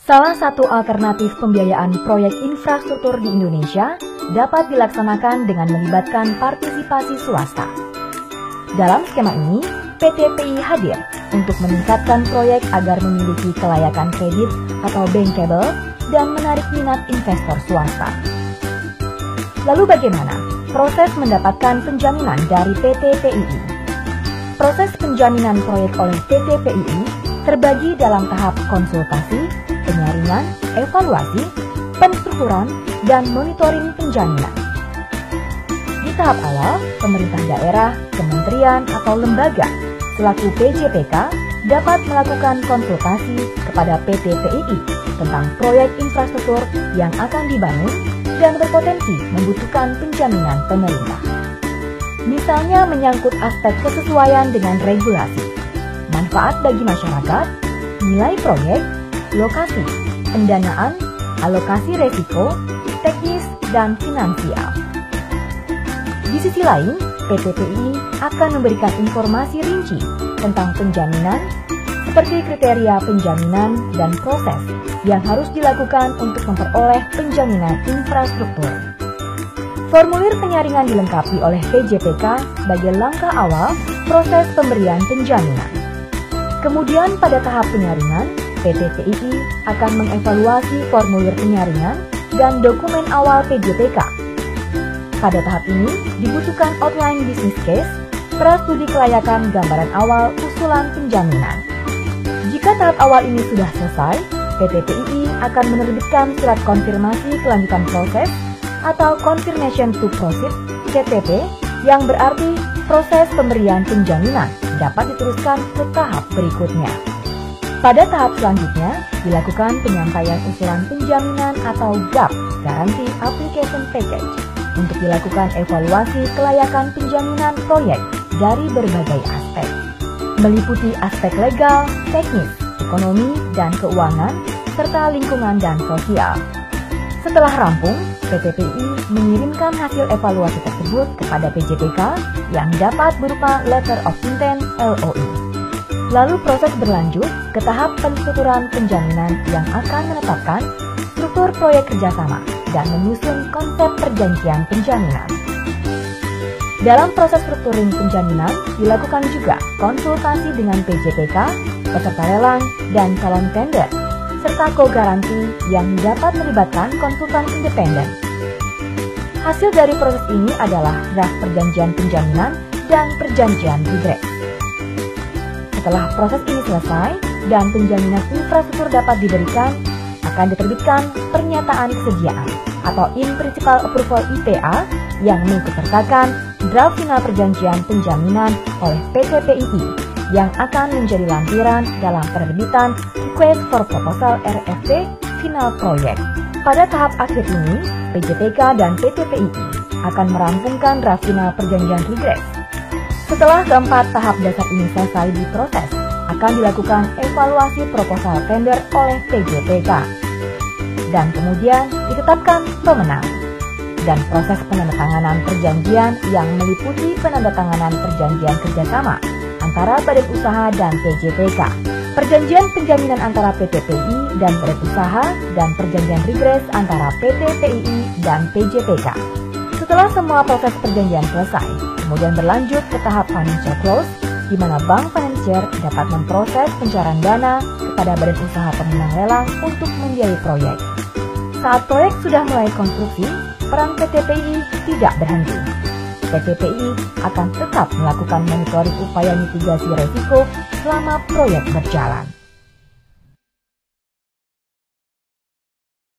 Salah satu alternatif pembiayaan proyek infrastruktur di Indonesia dapat dilaksanakan dengan melibatkan partisipasi swasta. Dalam skema ini, PT PI hadir untuk meningkatkan proyek agar memiliki kelayakan kredit atau bankable dan menarik minat investor swasta. Lalu bagaimana proses mendapatkan penjaminan dari PT PII? Proses penjaminan proyek oleh PT PII terbagi dalam tahap konsultasi, penyaringan, evaluasi, penstrukturan, dan monitoring penjaminan. Di tahap awal, pemerintah daerah, kementerian, atau lembaga selaku PJPK dapat melakukan konsultasi kepada PT PII tentang proyek infrastruktur yang akan dibangun dan berpotensi membutuhkan penjaminan pemerintah. Misalnya menyangkut aspek kesesuaian dengan regulasi, manfaat bagi masyarakat, nilai proyek, lokasi, pendanaan, alokasi resiko, teknis, dan finansial. Di sisi lain, PT PII akan memberikan informasi rinci tentang penjaminan, seperti kriteria penjaminan dan proses yang harus dilakukan untuk memperoleh penjaminan infrastruktur. Formulir penyaringan dilengkapi oleh PJPK sebagai langkah awal proses pemberian penjaminan. Kemudian pada tahap penyaringan, PT PII akan mengevaluasi formulir penyaringan dan dokumen awal PJPK. Pada tahap ini, dibutuhkan outline business case, prastudi kelayakan gambaran awal usulan penjaminan. Jika tahap awal ini sudah selesai, PT PII akan menerbitkan surat konfirmasi kelanjutan proses atau Confirmation to Proceed (CTP) yang berarti proses pemberian penjaminan dapat diteruskan ke tahap berikutnya. Pada tahap selanjutnya, dilakukan penyampaian usulan penjaminan atau GAP (Guarantee Application Package) untuk dilakukan evaluasi kelayakan penjaminan proyek dari berbagai aspek, meliputi aspek legal, teknis, ekonomi, dan keuangan, serta lingkungan dan sosial. Setelah rampung, PT PII mengirimkan hasil evaluasi tersebut kepada PJPK yang dapat berupa Letter of Intent (LOI). Lalu proses berlanjut ke tahap penstrukturan penjaminan yang akan menetapkan struktur proyek kerjasama dan menyusun konsep perjanjian penjaminan. Dalam proses strukturing penjaminan, dilakukan juga konsultasi dengan PJPK, peserta lelang, dan calon tender, serta co-garanti yang dapat melibatkan konsultan independen. Hasil dari proses ini adalah draft perjanjian penjaminan dan perjanjian redress. Setelah proses ini selesai dan penjaminan infrastruktur dapat diberikan, akan diterbitkan pernyataan kesediaan atau In Principle Approval IPA yang mengikutsertakan draft final perjanjian penjaminan oleh PT PII yang akan menjadi lampiran dalam penerbitan Request for Proposal RFP final proyek. Pada tahap akhir ini, PJPK dan PT PII akan merampungkan draft final perjanjian regress. Setelah keempat tahap dasar ini selesai diproses, akan dilakukan evaluasi proposal tender oleh PJPK. Dan kemudian ditetapkan pemenang. Dan proses penandatanganan perjanjian yang meliputi penandatanganan perjanjian kerjasama antara badan usaha dan PJPK, perjanjian penjaminan antara PT PII dan badan usaha, dan perjanjian regress antara PT PII dan PJPK. Setelah semua proses perjanjian selesai, kemudian berlanjut ke tahap financial close, di mana bank financier dapat memproses pencairan dana kepada badan usaha pemenang lelang untuk membiayai proyek. Saat proyek sudah mulai konstruksi, peran PT PII tidak berhenti. PT PII akan tetap melakukan monitoring upaya mitigasi resiko selama proyek berjalan.